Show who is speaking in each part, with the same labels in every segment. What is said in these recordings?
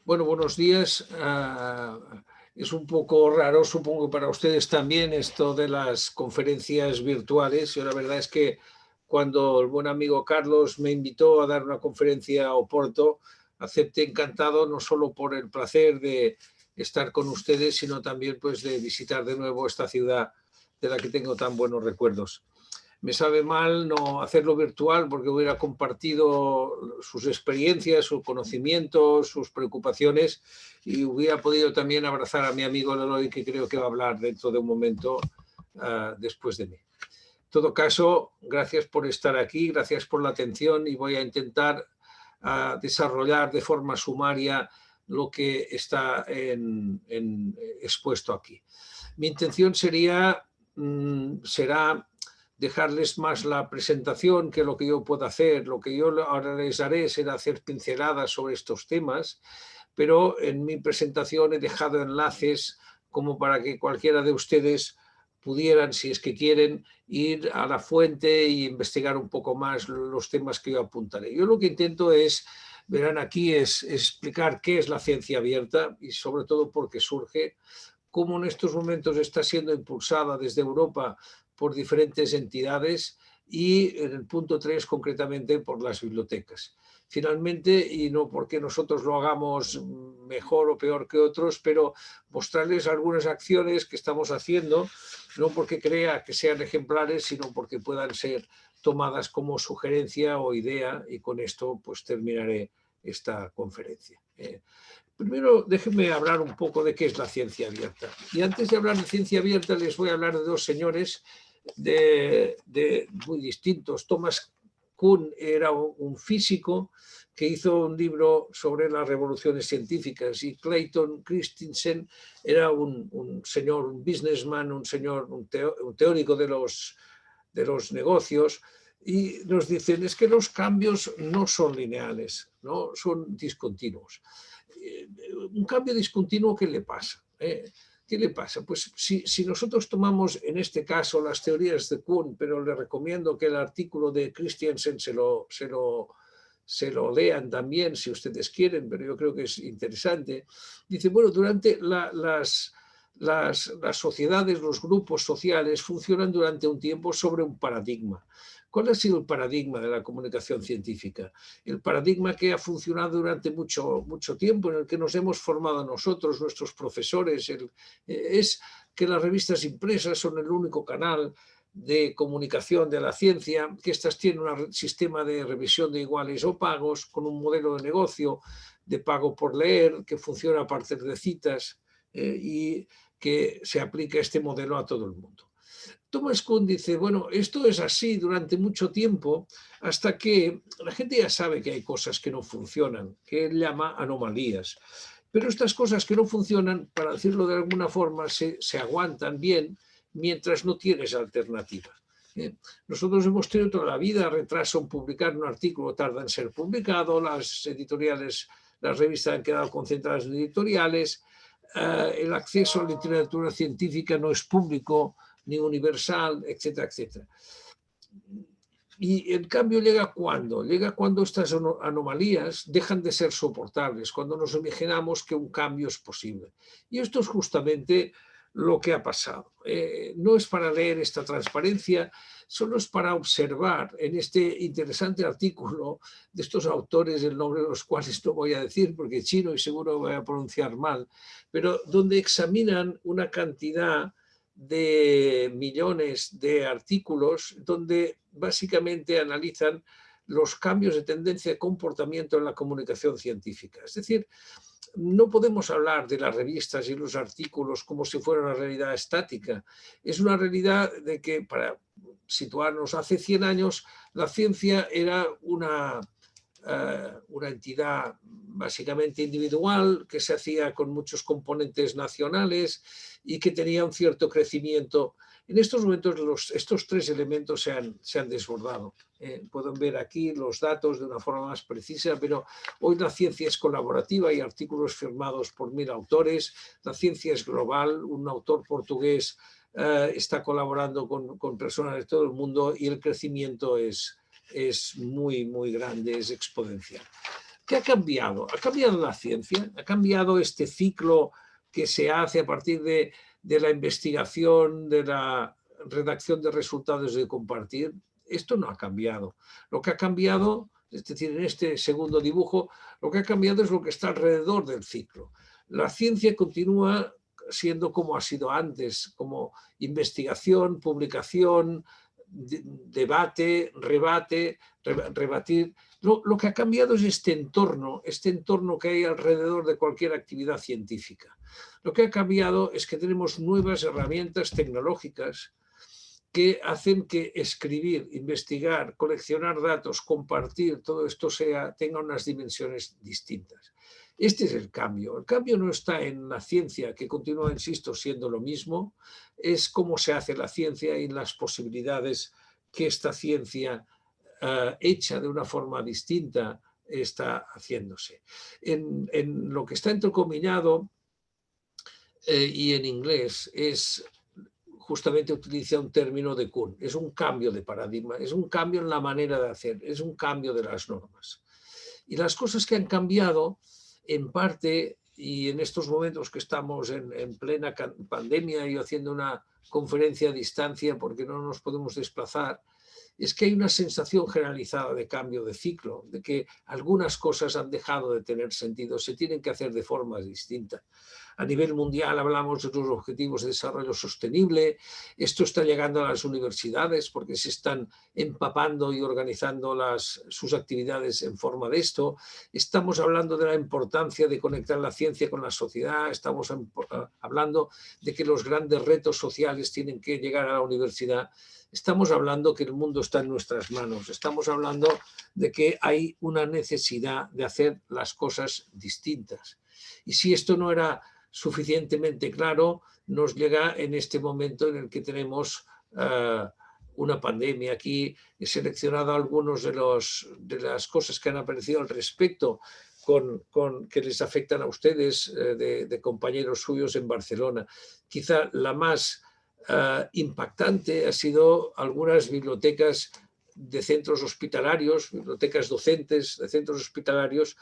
Speaker 1: Bueno, buenos días. Es un poco raro, supongo que para ustedes también, esto de las conferencias virtuales. Yo la verdad es que cuando el buen amigo Carlos me invitó a dar una conferencia a Oporto, acepté encantado, no solo por el placer de estar con ustedes, sino también pues de visitar de nuevo esta ciudad de la que tengo tan buenos recuerdos. Me sabe mal no hacerlo virtual porque hubiera compartido sus experiencias, sus conocimientos, sus preocupaciones y hubiera podido también abrazar a mi amigo Leroy, que creo que va a hablar dentro de un momento después de mí. En todo caso, gracias por estar aquí, gracias por la atención y voy a intentar desarrollar de forma sumaria lo que está expuesto aquí. Mi intención será dejarles más la presentación que lo que yo pueda hacer. Lo que yo ahora les haré será hacer pinceladas sobre estos temas, pero en mi presentación he dejado enlaces como para que cualquiera de ustedes pudieran, si es que quieren, ir a la fuente e investigar un poco más los temas que yo apuntaré. Yo lo que intento es, verán aquí, es explicar qué es la ciencia abierta y sobre todo por qué surge, cómo en estos momentos está siendo impulsada desde Europa por diferentes entidades y en el punto 3 concretamente por las bibliotecas. Finalmente, y no porque nosotros lo hagamos mejor o peor que otros, pero mostrarles algunas acciones que estamos haciendo, no porque crea que sean ejemplares, sino porque puedan ser tomadas como sugerencia o idea, y con esto pues terminaré esta conferencia. Primero, déjenme hablar un poco de qué es la ciencia abierta. Y antes de hablar de ciencia abierta, les voy a hablar de dos señores muy distintos. Thomas Kuhn era un físico que hizo un libro sobre las revoluciones científicas, y Clayton Christensen era un señor, un businessman, un teórico de los negocios, y nos dicen es que los cambios no son lineales, ¿no? Son discontinuos. Un cambio discontinuo, ¿qué le pasa? ¿Qué le pasa? Pues si nosotros tomamos en este caso las teorías de Kuhn, pero le recomiendo que el artículo de Christensen se lo lean también si ustedes quieren, pero yo creo que es interesante. Dice, bueno, durante las sociedades, los grupos sociales funcionan durante un tiempo sobre un paradigma. ¿Cuál ha sido el paradigma de la comunicación científica? El paradigma que ha funcionado durante mucho tiempo, en el que nos hemos formado nosotros, nuestros profesores, es que las revistas impresas son el único canal de comunicación de la ciencia, que estas tienen un sistema de revisión de iguales o pagos, con un modelo de negocio de pago por leer, que funciona a partir de citas y que se aplica este modelo a todo el mundo. Thomas Kuhn dice, bueno, esto es así durante mucho tiempo, hasta que la gente ya sabe que hay cosas que no funcionan, que él llama anomalías. Pero estas cosas que no funcionan, para decirlo de alguna forma, se aguantan bien mientras no tienes alternativa. Nosotros hemos tenido toda la vida retraso en publicar un artículo, tarda en ser publicado, las editoriales, las revistas han quedado concentradas en editoriales, el acceso a la literatura científica no es público ni universal, etcétera, etcétera. Y el cambio llega cuando estas anomalías dejan de ser soportables, cuando nos imaginamos que un cambio es posible. Y esto es justamente lo que ha pasado. No es para leer esta transparencia, solo es para observar en este interesante artículo de estos autores, el nombre de los cuales no voy a decir porque es chino y seguro voy a pronunciar mal, pero donde examinan una cantidad de millones de artículos donde básicamente analizan los cambios de tendencia de comportamiento en la comunicación científica. Es decir, no podemos hablar de las revistas y los artículos como si fuera una realidad estática. Es una realidad de que, para situarnos, hace 100 años la ciencia era una entidad básicamente individual, que se hacía con muchos componentes nacionales y que tenía un cierto crecimiento. En estos momentos estos tres elementos se han desbordado. Pueden ver aquí los datos de una forma más precisa, pero hoy la ciencia es colaborativa, hay artículos firmados por 1000 autores, la ciencia es global, un autor portugués está colaborando con personas de todo el mundo y el crecimiento es muy, muy grande, es exponencial. ¿Qué ha cambiado? Ha cambiado la ciencia, ha cambiado este ciclo que se hace a partir de la investigación, de la redacción de resultados y de compartir. Esto no ha cambiado. Lo que ha cambiado, es decir, en este segundo dibujo, lo que ha cambiado es lo que está alrededor del ciclo. La ciencia continúa siendo como ha sido antes, como investigación, publicación, debate, rebate, rebatir. Lo que ha cambiado es este entorno que hay alrededor de cualquier actividad científica. Lo que ha cambiado es que tenemos nuevas herramientas tecnológicas que hacen que escribir, investigar, coleccionar datos, compartir, todo esto tenga unas dimensiones distintas. Este es el cambio. El cambio no está en la ciencia, que continúa, insisto, siendo lo mismo, es cómo se hace la ciencia y las posibilidades que esta ciencia hecha de una forma distinta está haciéndose. En lo que está entrecomillado y en inglés es justamente utiliza un término de Kuhn, es un cambio de paradigma, es un cambio en la manera de hacer, es un cambio de las normas. Y las cosas que han cambiado, en parte, y en estos momentos que estamos en plena pandemia y haciendo una conferencia a distancia porque no nos podemos desplazar, es que hay una sensación generalizada de cambio de ciclo, de que algunas cosas han dejado de tener sentido, se tienen que hacer de forma distinta. A nivel mundial hablamos de los objetivos de desarrollo sostenible, esto está llegando a las universidades porque se están empapando y organizando sus actividades en forma de esto. Estamos hablando de la importancia de conectar la ciencia con la sociedad, estamos hablando de que los grandes retos sociales tienen que llegar a la universidad. Estamos hablando que el mundo está en nuestras manos, estamos hablando de que hay una necesidad de hacer las cosas distintas. Y si esto no era suficientemente claro, nos llega en este momento en el que tenemos una pandemia. Aquí he seleccionado algunos de las cosas que han aparecido al respecto que les afectan a ustedes de compañeros suyos en Barcelona. Quizá la más impactante ha sido algunas bibliotecas de centros hospitalarios, bibliotecas docentes de centros hospitalarios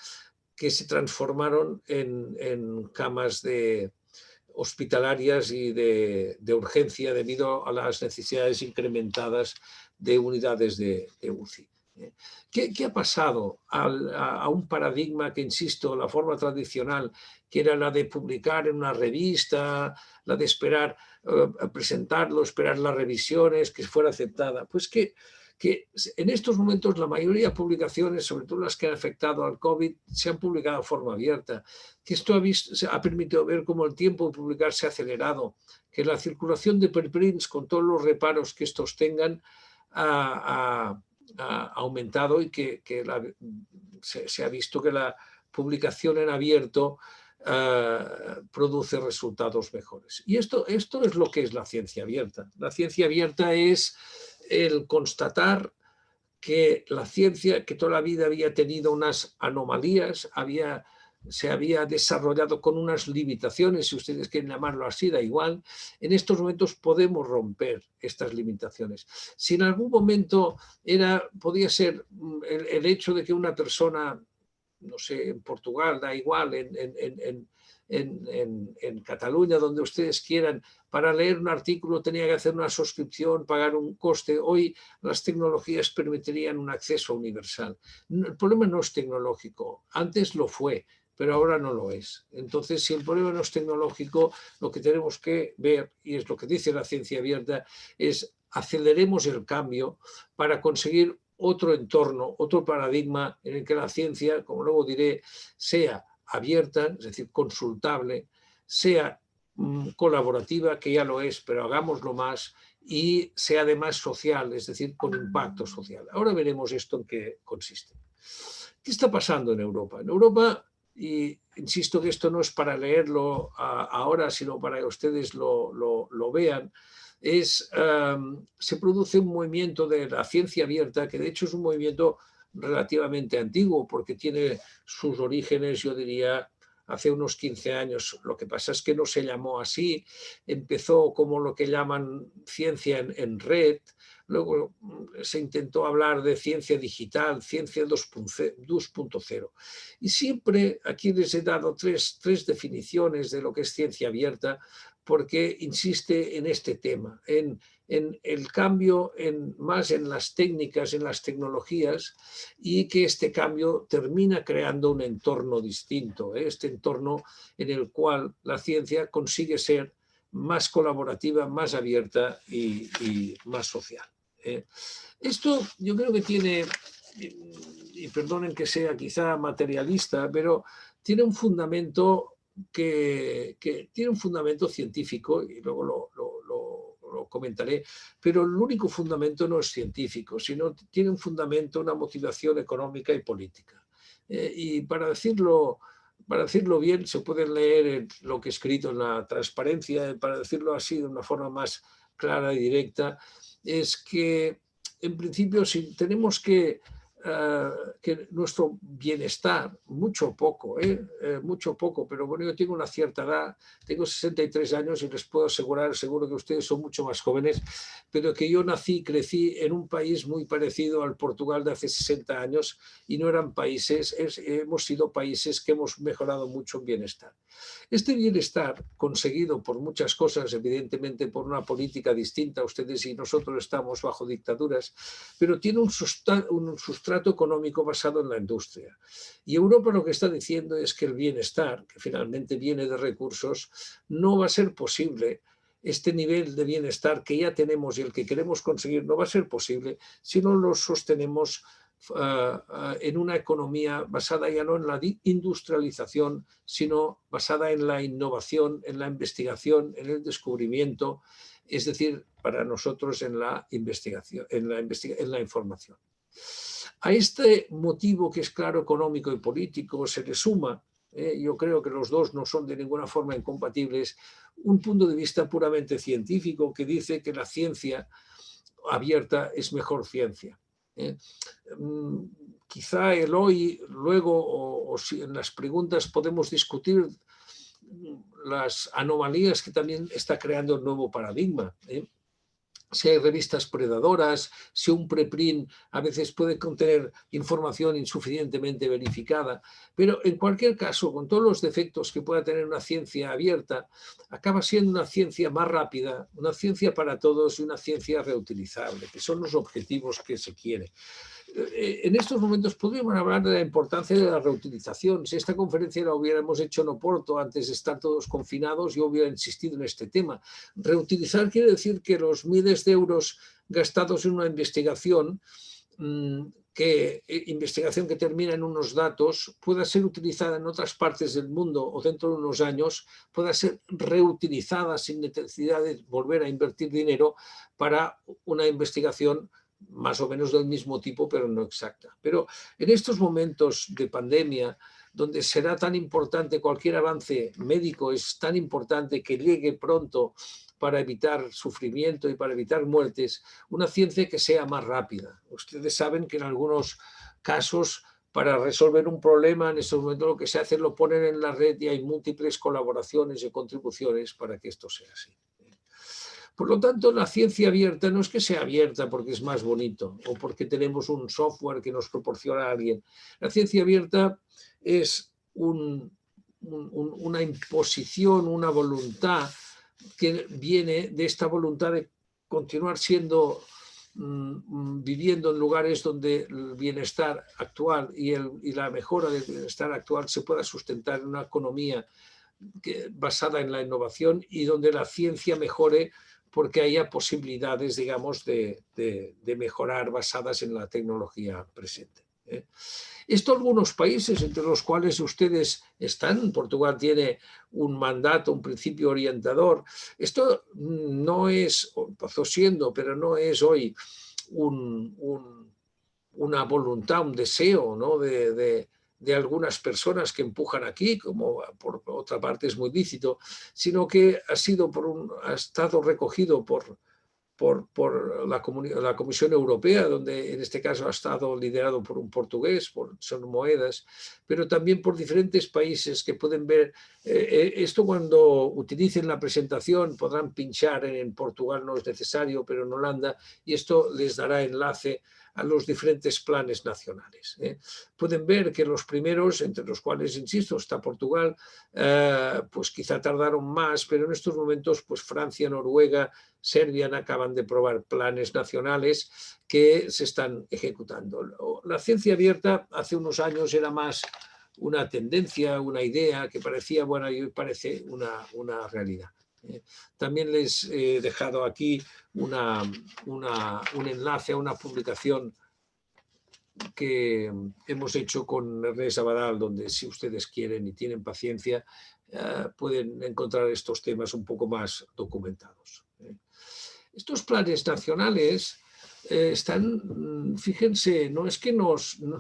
Speaker 1: que se transformaron en camas hospitalarias y de urgencia debido a las necesidades incrementadas de unidades de UCI. ¿Qué ha pasado a un paradigma que, insisto, la forma tradicional, que era la de publicar en una revista, la de esperar presentarlo, esperar las revisiones, que fuera aceptada? Pues que en estos momentos la mayoría de publicaciones, sobre todo las que han afectado al COVID, se han publicado de forma abierta. Que esto ha permitido ver cómo el tiempo de publicar se ha acelerado, que la circulación de preprints, con todos los reparos que estos tengan, ha aumentado y que se ha visto que la publicación en abierto produce resultados mejores. Y esto es lo que es la ciencia abierta. La ciencia abierta es el constatar que la ciencia, que toda la vida había tenido unas anomalías, se había desarrollado con unas limitaciones, si ustedes quieren llamarlo así, da igual. En estos momentos podemos romper estas limitaciones. Si en algún momento podía ser el hecho de que una persona, no sé, en Portugal, da igual, en Cataluña, donde ustedes quieran, para leer un artículo tenía que hacer una suscripción, pagar un coste. Hoy las tecnologías permitirían un acceso universal. El problema no es tecnológico, antes lo fue, pero ahora no lo es. Entonces, si el problema no es tecnológico, lo que tenemos que ver, y es lo que dice la ciencia abierta, es aceleremos el cambio para conseguir otro entorno, otro paradigma en el que la ciencia, como luego diré, sea abierta, es decir, consultable, sea colaborativa, que ya lo es, pero hagámoslo más, y sea además social, es decir, con impacto social. Ahora veremos esto en qué consiste. ¿Qué está pasando en Europa? En Europa, y insisto que esto no es para leerlo ahora, sino para que ustedes lo vean, se produce un movimiento de la ciencia abierta, que de hecho es un movimiento relativamente antiguo, porque tiene sus orígenes, yo diría, hace unos 15 años. Lo que pasa es que no se llamó así, empezó como lo que llaman ciencia en red, luego se intentó hablar de ciencia digital, ciencia 2.0. Y siempre aquí les he dado tres definiciones de lo que es ciencia abierta, porque insiste en este tema, en el cambio más en las técnicas, en las tecnologías, y que este cambio termina creando un entorno distinto, este entorno en el cual la ciencia consigue ser más colaborativa, más abierta y más social. Esto yo creo que tiene, y perdonen que sea quizá materialista, pero tiene un fundamento que tiene un fundamento científico, y luego lo comentaré, pero el único fundamento no es científico, sino tiene un fundamento, una motivación económica y política. Y para decirlo bien, se puede leer lo que he escrito en la transparencia, para decirlo así de una forma más clara y directa, es que en principio si tenemos que nuestro bienestar, mucho poco, mucho poco, pero bueno, yo tengo una cierta edad, tengo 63 años y les puedo asegurar, seguro que ustedes son mucho más jóvenes, pero que yo nací y crecí en un país muy parecido al Portugal de hace 60 años y no eran países, hemos sido países que hemos mejorado mucho en bienestar. Este bienestar, conseguido por muchas cosas, evidentemente por una política distinta, ustedes y nosotros estamos bajo dictaduras, pero tiene un sustrato económico basado en la industria. Y Europa lo que está diciendo es que el bienestar, que finalmente viene de recursos, no va a ser posible. Este nivel de bienestar que ya tenemos y el que queremos conseguir no va a ser posible si no lo sostenemos en una economía basada ya no en la industrialización, sino basada en la innovación, en la investigación, en el descubrimiento, es decir, para nosotros en la investigación, en la información. A este motivo, que es claro económico y político, se le suma, yo creo que los dos no son de ninguna forma incompatibles, un punto de vista puramente científico que dice que la ciencia abierta es mejor ciencia. Quizá el hoy, luego, o si en las preguntas podemos discutir las anomalías que también está creando el nuevo paradigma. Si hay revistas predadoras, si un preprint a veces puede contener información insuficientemente verificada, pero en cualquier caso, con todos los defectos que pueda tener una ciencia abierta, acaba siendo una ciencia más rápida, una ciencia para todos y una ciencia reutilizable, que son los objetivos que se quiere. En estos momentos podríamos hablar de la importancia de la reutilización. Si esta conferencia la hubiéramos hecho en Oporto antes de estar todos confinados, yo hubiera insistido en este tema. Reutilizar quiere decir que los miles de euros gastados en una investigación, investigación que termina en unos datos, pueda ser utilizada en otras partes del mundo o dentro de unos años, pueda ser reutilizada sin necesidad de volver a invertir dinero para una investigación más o menos del mismo tipo, pero no exacta. Pero en estos momentos de pandemia, donde será tan importante cualquier avance médico, es tan importante que llegue pronto para evitar sufrimiento y para evitar muertes, una ciencia que sea más rápida. Ustedes saben que en algunos casos, para resolver un problema, en estos momentos lo que se hace es lo ponen en la red y hay múltiples colaboraciones y contribuciones para que esto sea así. Por lo tanto, la ciencia abierta no es que sea abierta porque es más bonito o porque tenemos un software que nos proporciona a alguien. La ciencia abierta es una imposición, una voluntad que viene de esta voluntad de continuar viviendo en lugares donde el bienestar actual y la mejora del bienestar actual se pueda sustentar en una economía basada en la innovación y donde la ciencia mejore porque haya posibilidades, digamos, de mejorar basadas en la tecnología presente. Esto algunos países, entre los cuales ustedes están, Portugal tiene un mandato, un principio orientador. Esto no es, empezó siendo, pero no es hoy una voluntad, un deseo, ¿no? de algunas personas que empujan aquí, como por otra parte es muy lícito, sino que ha estado recogido por la Comisión Europea, donde en este caso ha estado liderado por un portugués, son Moedas, pero también por diferentes países que pueden ver. Esto cuando utilicen la presentación podrán pinchar en Portugal, no es necesario, pero en Holanda, y esto les dará enlace a los diferentes planes nacionales. Pueden ver que los primeros, entre los cuales, insisto, está Portugal, pues quizá tardaron más, pero en estos momentos pues Francia, Noruega, Serbia acaban de probar planes nacionales que se están ejecutando. La ciencia abierta hace unos años era más una tendencia, una idea que parecía buena y hoy parece una realidad. También les he dejado aquí un enlace a una publicación que hemos hecho con Ernest Abadal, donde si ustedes quieren y tienen paciencia, pueden encontrar estos temas un poco más documentados. Estos planes nacionales están, fíjense, no es que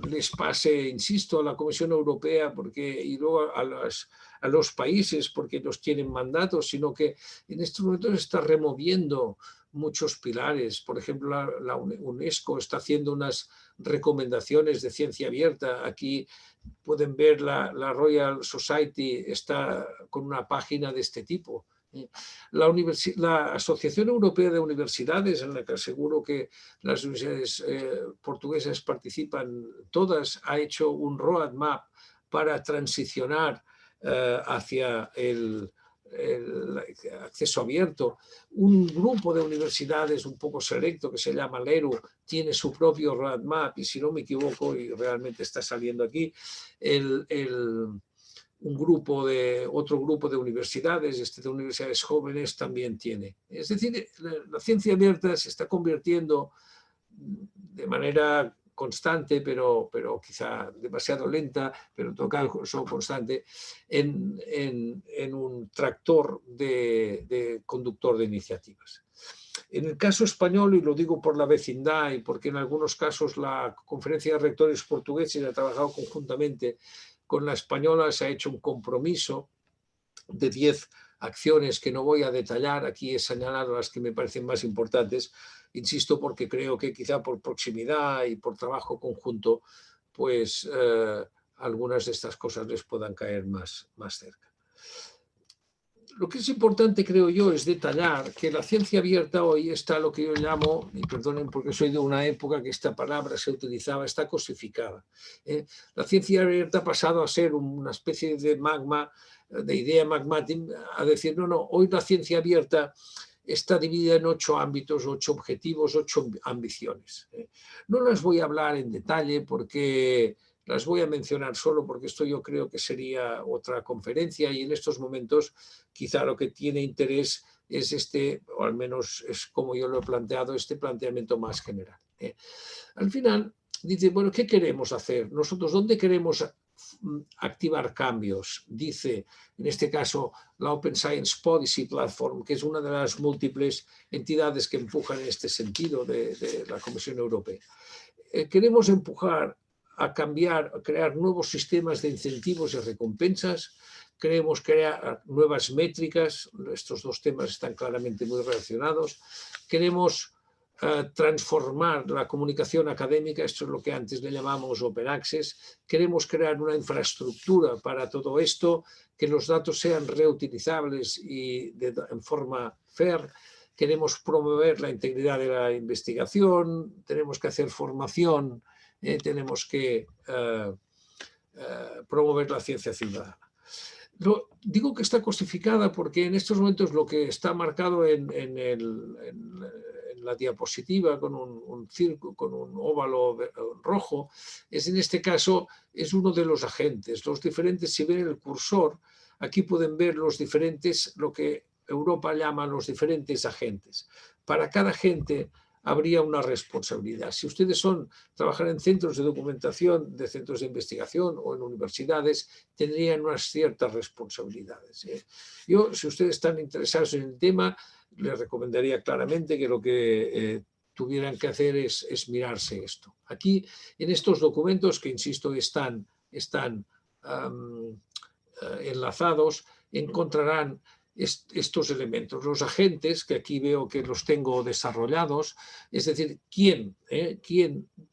Speaker 1: les pase, insisto, a la Comisión Europea y luego a los países porque los tienen mandatos, sino que en estos momentos está removiendo muchos pilares. Por ejemplo, la UNESCO está haciendo unas recomendaciones de ciencia abierta. Aquí pueden ver la Royal Society está con una página de este tipo. La Asociación Europea de Universidades, en la que aseguro que las universidades portuguesas participan todas, ha hecho un roadmap para transicionar hacia el acceso abierto. Un grupo de universidades un poco selecto que se llama LERU tiene su propio roadmap y, si no me equivoco, y realmente está saliendo aquí, otro grupo de universidades, de universidades jóvenes también tiene. Es decir, la ciencia abierta se está convirtiendo de manera constante, pero quizá demasiado lenta, pero en todo caso constante, en un tractor de conductor de iniciativas. En el caso español, y lo digo por la vecindad y porque en algunos casos la Conferencia de Rectores portugueses ha trabajado conjuntamente con la española, se ha hecho un compromiso de 10 acciones que no voy a detallar. Aquí he señalado las que me parecen más importantes, insisto, porque creo que quizá por proximidad y por trabajo conjunto, pues algunas de estas cosas les puedan caer más cerca. Lo que es importante, creo yo, es detallar que la ciencia abierta hoy está lo que yo llamo, y perdonen porque soy de una época que esta palabra se utilizaba, está cosificada. La ciencia abierta ha pasado a ser una especie de magma, de idea magmática, a decir, no, hoy la ciencia abierta está dividida en 8 ámbitos, 8 objetivos, 8 ambiciones. No las voy a hablar en detalle porque las voy a mencionar solo porque esto yo creo que sería otra conferencia y en estos momentos quizá lo que tiene interés es o al menos es como yo lo he planteado, este planteamiento más general. Al final, dice, bueno, ¿qué queremos hacer? Nosotros, ¿dónde queremos activar cambios? Dice, en este caso, la Open Science Policy Platform, que es una de las múltiples entidades que empujan en este sentido de la Comisión Europea. Queremos empujar a crear nuevos sistemas de incentivos y recompensas. Queremos crear nuevas métricas. Estos dos temas están claramente muy relacionados. Queremos transformar la comunicación académica, esto es lo que antes le llamamos Open Access. Queremos crear una infraestructura para todo esto, que los datos sean reutilizables y en forma fair. Queremos promover la integridad de la investigación, tenemos que hacer formación, tenemos que promover la ciencia ciudadana. Digo que está cosificada porque en estos momentos lo que está marcado en la diapositiva con un círculo, con un óvalo rojo, en este caso es uno de los agentes. Los diferentes, si ven el cursor, aquí pueden ver los diferentes, lo que Europa llama los diferentes agentes. Para cada agente habría una responsabilidad. Si ustedes trabajan en centros de documentación, de centros de investigación o en universidades, tendrían unas ciertas responsabilidades. Yo, si ustedes están interesados en el tema, les recomendaría claramente que lo que tuvieran que hacer es mirarse esto. Aquí, en estos documentos, que insisto, están enlazados, encontrarán estos elementos. Los agentes, que aquí veo que los tengo desarrollados, es decir, ¿quién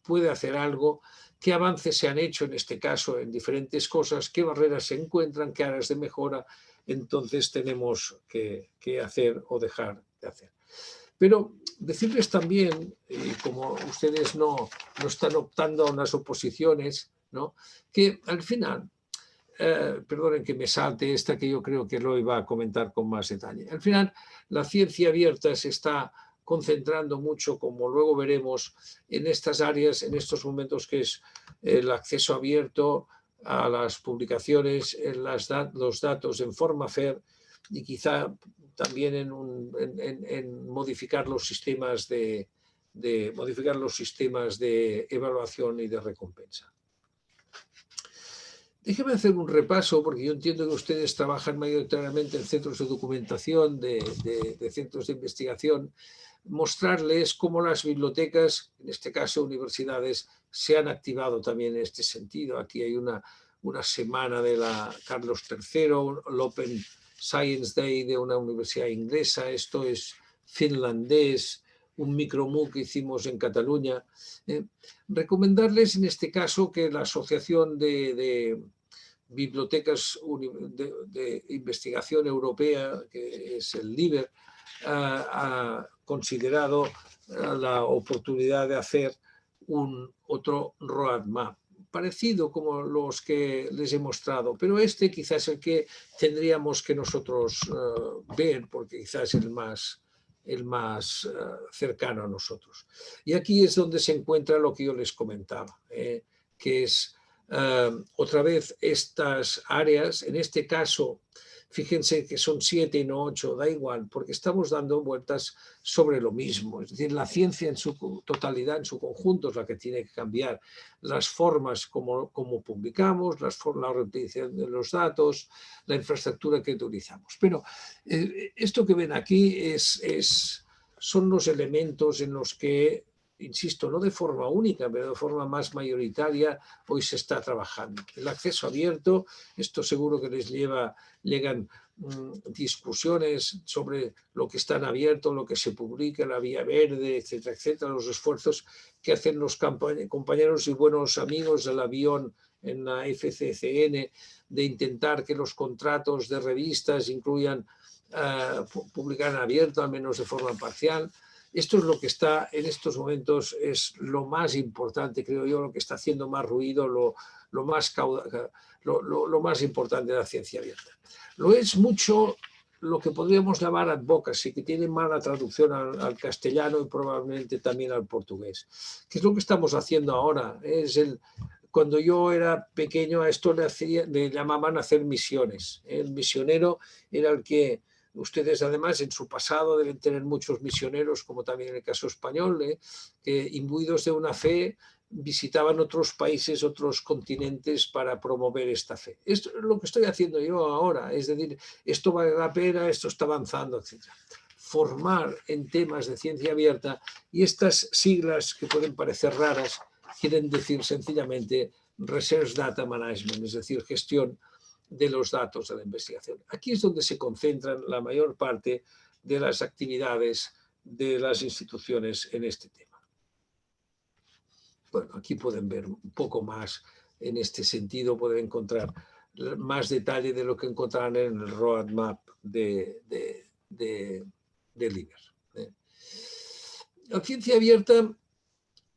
Speaker 1: puede hacer algo? ¿Qué avances se han hecho en este caso en diferentes cosas? ¿Qué barreras se encuentran? ¿Qué áreas de mejora? Entonces tenemos que hacer o dejar de hacer. Pero decirles también, como ustedes no están optando a unas oposiciones, ¿no?, que al final, perdonen que me salte esta que yo creo que lo iba a comentar con más detalle. Al final, la ciencia abierta se está concentrando mucho, como luego veremos, en estas áreas, en estos momentos, que es el acceso abierto a las publicaciones, en los datos en forma FAIR, y quizá también en modificar los sistemas modificar los sistemas de evaluación y de recompensa. Déjeme hacer un repaso, porque yo entiendo que ustedes trabajan mayoritariamente en centros de documentación, de centros de investigación, mostrarles cómo las bibliotecas, en este caso universidades, se han activado también en este sentido. Aquí hay una semana de la Carlos III, el Open Science Day de una universidad inglesa, esto es finlandés, un microMOOC que hicimos en Cataluña. Recomendarles en este caso que la Asociación de Bibliotecas de Investigación Europea, que es el LIBER, ha considerado la oportunidad de hacer otro roadmap, parecido como los que les he mostrado, pero este quizás es el que tendríamos que nosotros ver, porque quizás es el más cercano a nosotros. Y aquí es donde se encuentra lo que yo les comentaba, que es otra vez estas áreas, en este caso, fíjense que son 7 y no 8, da igual, porque estamos dando vueltas sobre lo mismo. Es decir, la ciencia en su totalidad, en su conjunto, es la que tiene que cambiar. Las formas como publicamos, la reutilización de los datos, la infraestructura que utilizamos. Pero esto que ven aquí son los elementos en los que, insisto, no de forma única, pero de forma más mayoritaria, hoy se está trabajando. El acceso abierto, esto seguro que llegan discusiones sobre lo que está en abierto, lo que se publica, la vía verde, etcétera, etcétera, los esfuerzos que hacen los compañeros y buenos amigos del avión en la FCCN de intentar que los contratos de revistas incluyan publicar en abierto, al menos de forma parcial. Esto es lo que está en estos momentos, es lo más importante, creo yo, lo que está haciendo más ruido, lo más importante de la ciencia abierta. Lo es mucho lo que podríamos llamar advocacy, que tiene mala traducción al castellano y probablemente también al portugués. ¿Qué es lo que estamos haciendo ahora? Cuando yo era pequeño a esto le llamaban hacer misiones. El misionero era el que... Ustedes, además, en su pasado deben tener muchos misioneros, como también en el caso español, que imbuidos de una fe visitaban otros países, otros continentes para promover esta fe. Esto es lo que estoy haciendo yo ahora, es decir, esto vale la pena, esto está avanzando, etc. Formar en temas de ciencia abierta, y estas siglas que pueden parecer raras quieren decir sencillamente Research Data Management, es decir, gestión de los datos de la investigación. Aquí es donde se concentran la mayor parte de las actividades de las instituciones en este tema. Bueno, aquí pueden ver un poco más en este sentido, pueden encontrar más detalle de lo que encontrarán en el roadmap de LIBER. La ciencia abierta,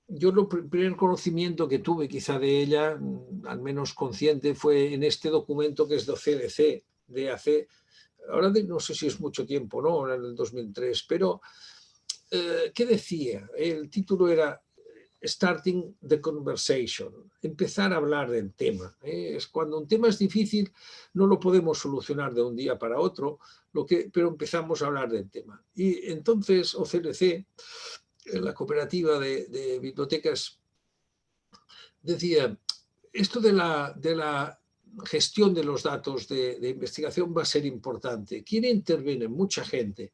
Speaker 1: yo el primer conocimiento que tuve quizá de ella, al menos consciente, fue en este documento que es de CDC, de hace, ahora no sé si es mucho tiempo, ¿no? En el 2003, pero ¿qué decía? El título era Starting the Conversation, empezar a hablar del tema. Es cuando un tema es difícil, no lo podemos solucionar de un día para otro, pero empezamos a hablar del tema. Y entonces OCLC, la cooperativa de bibliotecas, decía, esto de la gestión de los datos de investigación va a ser importante. ¿Quién interviene? Mucha gente,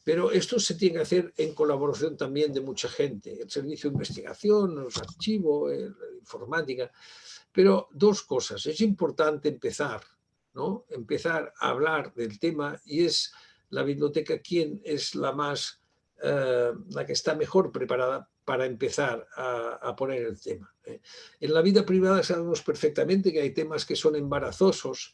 Speaker 1: pero esto se tiene que hacer en colaboración también de mucha gente, el servicio de investigación, los archivos, la informática. Pero dos cosas, es importante empezar ¿no? Empezar a hablar del tema, y es la biblioteca quien es la que está mejor preparada para empezar a poner el tema. En la vida privada sabemos perfectamente que hay temas que son embarazosos,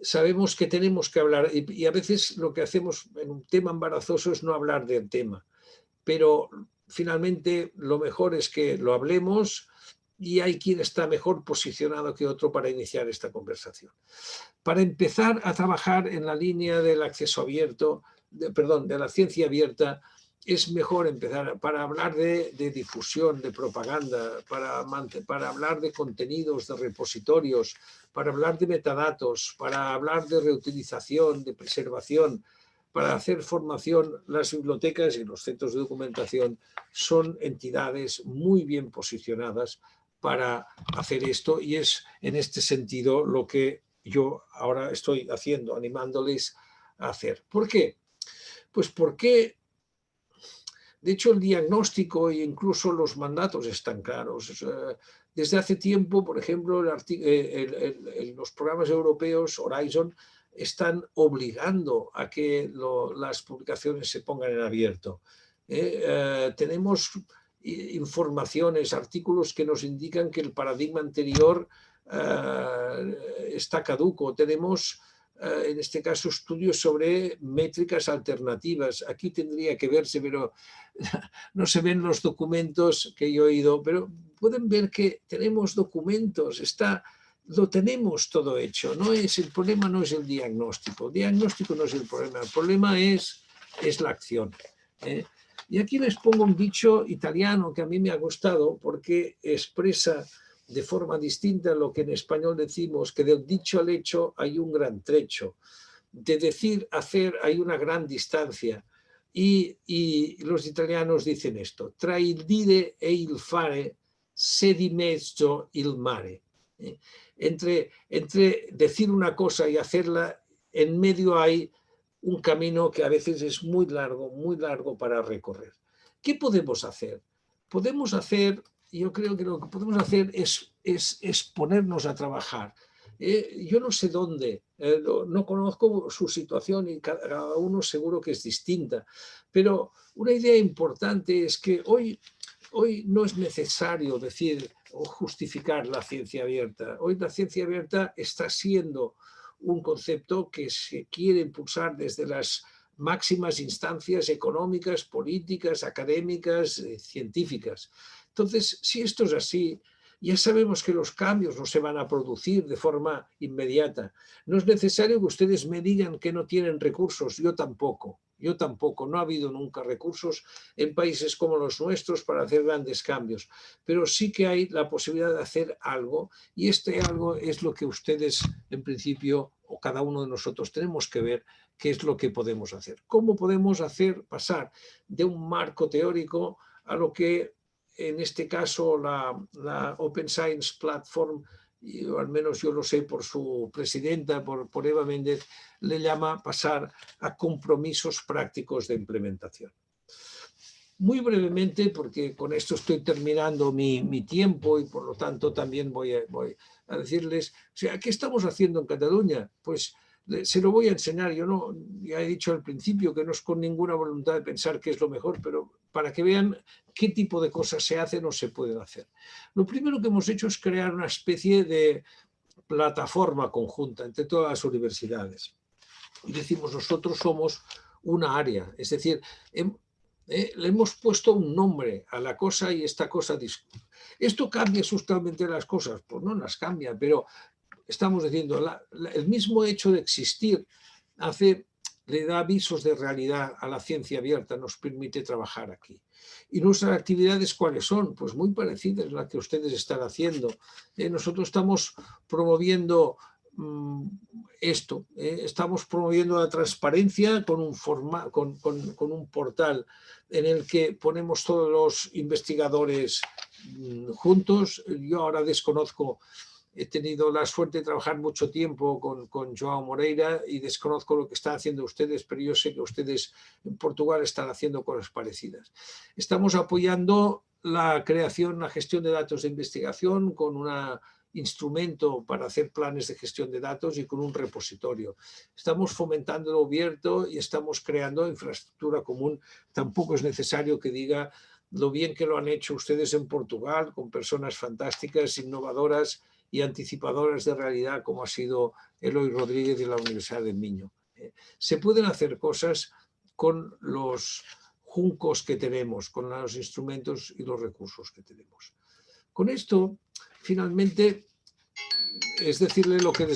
Speaker 1: sabemos que tenemos que hablar, y a veces lo que hacemos en un tema embarazoso es no hablar del tema, pero finalmente lo mejor es que lo hablemos, y hay quien está mejor posicionado que otro para iniciar esta conversación. Para empezar a trabajar en la línea del acceso abierto, de la ciencia abierta, es mejor empezar para hablar de difusión, de propaganda, para hablar de contenidos, de repositorios, para hablar de metadatos, para hablar de reutilización, de preservación, para hacer formación. Las bibliotecas y los centros de documentación son entidades muy bien posicionadas para hacer esto, y es en este sentido lo que yo ahora estoy haciendo, animándoles a hacer. ¿Por qué? Pues porque, de hecho, el diagnóstico e incluso los mandatos están claros. Desde hace tiempo, por ejemplo, los programas europeos, Horizon, están obligando a que las publicaciones se pongan en abierto. Tenemos informaciones, artículos que nos indican que el paradigma anterior está caduco. Tenemos, en este caso, estudios sobre métricas alternativas. Aquí tendría que verse, pero no se ven los documentos que yo he oído, pero pueden ver que tenemos documentos, lo tenemos todo hecho. El problema no es el diagnóstico no es el problema es la acción. Y aquí les pongo un dicho italiano que a mí me ha gustado porque expresa de forma distinta lo que en español decimos, que del dicho al hecho hay un gran trecho. De decir a hacer hay una gran distancia. Y los italianos dicen esto: tra il dire e il fare c'è di mezzo il mare. Entre decir una cosa y hacerla, en medio hay un camino que a veces es muy largo para recorrer. ¿Qué podemos hacer? Podemos hacer, yo creo que lo que podemos hacer es ponernos a trabajar. Yo no sé dónde, no conozco su situación y cada uno seguro que es distinta, pero una idea importante es que hoy no es necesario decir o justificar la ciencia abierta. Hoy la ciencia abierta está siendo un concepto que se quiere impulsar desde las máximas instancias económicas, políticas, académicas, científicas. Entonces, si esto es así, ya sabemos que los cambios no se van a producir de forma inmediata. No es necesario que ustedes me digan que no tienen recursos, yo tampoco. No ha habido nunca recursos en países como los nuestros para hacer grandes cambios, pero sí que hay la posibilidad de hacer algo, y este algo es lo que ustedes, en principio, o cada uno de nosotros, tenemos que ver qué es lo que podemos hacer. ¿Cómo podemos hacer pasar de un marco teórico a lo que, en este caso, la Open Science Platform, y al menos yo lo sé por su presidenta, por Eva Méndez, le llama pasar a compromisos prácticos de implementación? Muy brevemente, porque con esto estoy terminando mi tiempo y por lo tanto también voy a decirles, o sea, ¿qué estamos haciendo en Cataluña? Pues se lo voy a enseñar. Yo ya he dicho al principio que no es con ninguna voluntad de pensar qué es lo mejor, pero para que vean qué tipo de cosas se hacen o se pueden hacer. Lo primero que hemos hecho es crear una especie de plataforma conjunta entre todas las universidades. Y decimos, nosotros somos una área, es decir, le hemos puesto un nombre a la cosa, y esta cosa... ¿Esto cambia sustancialmente las cosas? Pues no las cambia, pero estamos diciendo, el mismo hecho de existir le da avisos de realidad a la ciencia abierta, nos permite trabajar aquí. ¿Y nuestras actividades cuáles son? Pues muy parecidas a las que ustedes están haciendo. Nosotros estamos promoviendo esto, estamos promoviendo la transparencia con un portal en el que ponemos todos los investigadores juntos. Yo ahora desconozco, he tenido la suerte de trabajar mucho tiempo con João Moreira y desconozco lo que están haciendo ustedes, pero yo sé que ustedes en Portugal están haciendo cosas parecidas. Estamos apoyando la creación, la gestión de datos de investigación con una instrumento para hacer planes de gestión de datos y con un repositorio. Estamos fomentando lo abierto y estamos creando infraestructura común. Tampoco es necesario que diga lo bien que lo han hecho ustedes en Portugal, con personas fantásticas, innovadoras y anticipadoras de realidad, como ha sido Eloy Rodríguez de la Universidad del Miño. Se pueden hacer cosas con los juncos que tenemos, con los instrumentos y los recursos que tenemos. Con esto, finalmente, es decirle lo que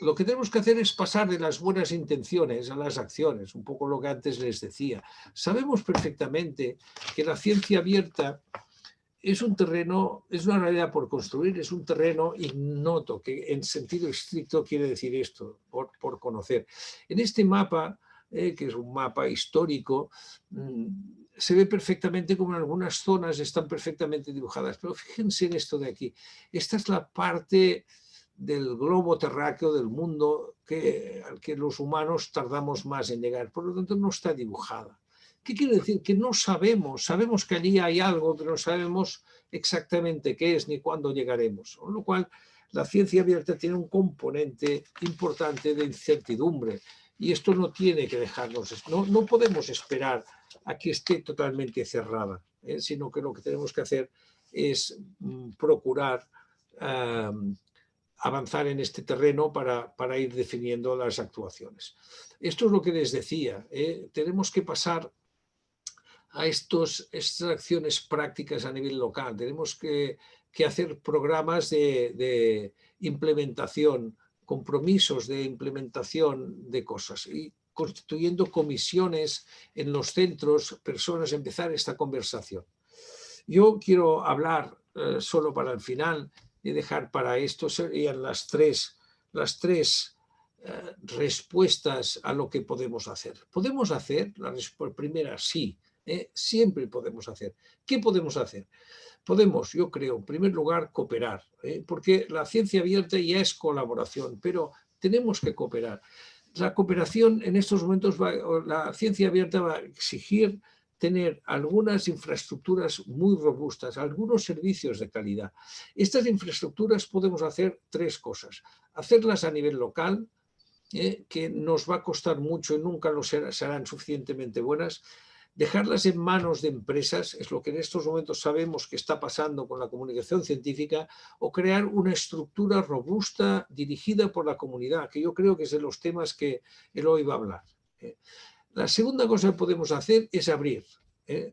Speaker 1: lo que tenemos que hacer es pasar de las buenas intenciones a las acciones, un poco lo que antes les decía. Sabemos perfectamente que la ciencia abierta es un terreno, es una realidad por construir, es un terreno ignoto, que en sentido estricto quiere decir esto, por conocer. En este mapa, que es un mapa histórico, se ve perfectamente como en algunas zonas están perfectamente dibujadas, pero fíjense en esto de aquí. Esta es la parte del globo terráqueo del mundo al que los humanos tardamos más en llegar, por lo tanto no está dibujada. ¿Qué quiere decir? Que no sabemos que allí hay algo, pero no sabemos exactamente qué es ni cuándo llegaremos. Con lo cual, la ciencia abierta tiene un componente importante de incertidumbre y esto no tiene que dejarnos, no podemos esperar a que esté totalmente cerrada, sino que lo que tenemos que hacer es procurar avanzar en este terreno para ir definiendo las actuaciones. Esto es lo que les decía, tenemos que pasar a estas acciones prácticas a nivel local. Tenemos que hacer programas de implementación, compromisos de implementación de cosas y constituyendo comisiones en los centros, personas, empezar esta conversación. Yo quiero hablar solo para el final y dejar para esto serían las tres respuestas a lo que podemos hacer. ¿Podemos hacer? La respuesta primera, sí. Siempre podemos hacer. ¿Qué podemos hacer? Podemos, yo creo, en primer lugar, cooperar, porque la ciencia abierta ya es colaboración, pero tenemos que cooperar. La cooperación en estos momentos, la ciencia abierta va a exigir tener algunas infraestructuras muy robustas, algunos servicios de calidad. Estas infraestructuras podemos hacer tres cosas. Hacerlas a nivel local, que nos va a costar mucho y nunca lo serán suficientemente buenas. Dejarlas en manos de empresas, es lo que en estos momentos sabemos que está pasando con la comunicación científica, o crear una estructura robusta dirigida por la comunidad, que yo creo que es de los temas que él hoy va a hablar. La segunda cosa que podemos hacer es abrir,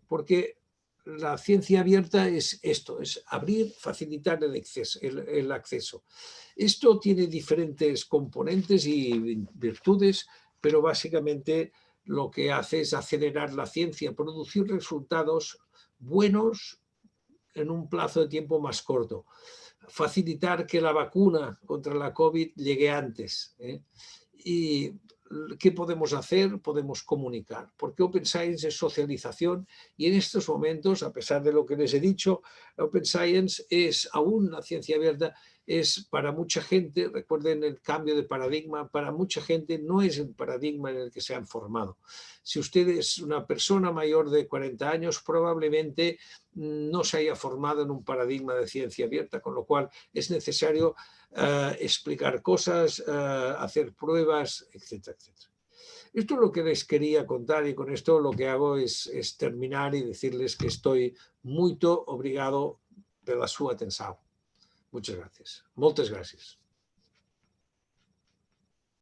Speaker 1: porque la ciencia abierta es esto, es abrir, facilitar el acceso. Esto tiene diferentes componentes y virtudes, pero básicamente lo que hace es acelerar la ciencia, producir resultados buenos en un plazo de tiempo más corto, facilitar que la vacuna contra la COVID llegue antes. Y ¿qué podemos hacer? Podemos comunicar, porque Open Science es socialización y en estos momentos, a pesar de lo que les he dicho, Open Science es aún la ciencia abierta, es para mucha gente, recuerden el cambio de paradigma, para mucha gente no es el paradigma en el que se han formado. Si usted es una persona mayor de 40 años, probablemente no se haya formado en un paradigma de ciencia abierta, con lo cual es necesario explicar cosas, hacer pruebas, etcétera, etcétera. Esto es lo que les quería contar y con esto lo que hago es terminar y decirles que estoy muy obrigado pela sua atenção. Muchas gracias. Moltes gràcies.